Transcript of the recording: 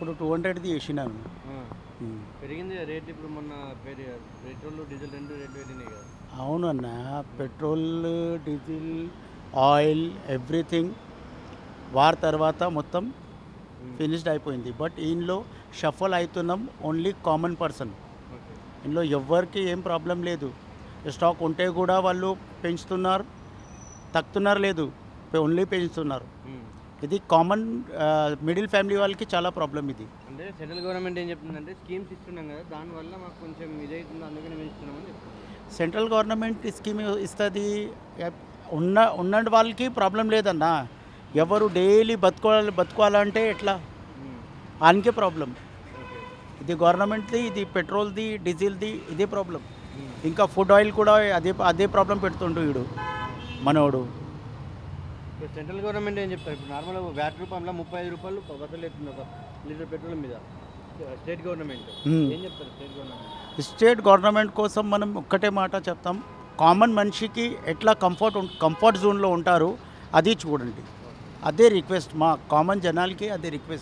అప్పుడు 200ది వేసినాను. ఆ. పెరిగింది రేట్ ఇప్పుడు మొన్న పెట్రోల్ డీజిల్ రెండు రేట్లు పెరిగినాయి కదా. అవును అన్న, petrol, diesel, oil, everything war తర్వాత మొత్తం ఫినిష్డ్ అయిపోయింది. బట్ ఈయనలో షఫల్ అవుతున్నాం ఓన్లీ కామన్ పర్సన్. ఓకే. ఇందులో ఎవ్వరికి ఏం ప్రాబ్లం లేదు. స్టాక్ ఉంటే కూడా వాళ్ళు పెంచుతున్నారు, తగ్గుతున్నారు లేదు, ఓన్లీ పెంచుతున్నారు. ఇది కామన్ మిడిల్ ఫ్యామిలీ వాళ్ళకి చాలా ప్రాబ్లం ఇది. అంటే సెంట్రల్ గవర్నమెంట్ ఏం చెప్తుందంటే స్కీమ్స్ ఇస్తున్నాం కదా, దానివల్ల మాకు కొంచెం ఇదవుతుంది, అందుకని మేము ఇస్తున్నామని చెప్తుంది. సెంట్రల్ గవర్నమెంట్ స్కీమ్ ఇస్తుంది, ఉన్న వాళ్ళకి ప్రాబ్లం లేదన్నా. ఎవరు డైలీ బతుకోవాలంటే ఎట్లా, ఆయనకే ప్రాబ్లం. ఓకే. ఇది గవర్నమెంట్ది, ఇది పెట్రోల్ది, డీజిల్ది, ఇదే ప్రాబ్లం. ఇంకా ఫుడ్ ఆయిల్ కూడా అదే ప్రాబ్లం పెడుతుండు వీడు మనోడు. ఇప్పుడు సెంట్రల్ గవర్నమెంట్ ఏం చెప్తారు, ఇప్పుడు నార్మల్ వ్యాట్ రూపంలో 35 రూపాయలు వసూలు ఒక లీటర్ పెట్రోల్ మీద. స్టేట్ గవర్నమెంట్ ఏం చెప్తారు? స్టేట్ గవర్నమెంట్ కోసం మనం ఒక్కటే మాట చెప్తాం, కామన్ మనిషికి ఎట్లా కంఫర్ట్ జోన్లో ఉంటారు అది చూడండి. అదే రిక్వెస్ట్ మా కామన్ జనాలకి, అదే రిక్వెస్ట్.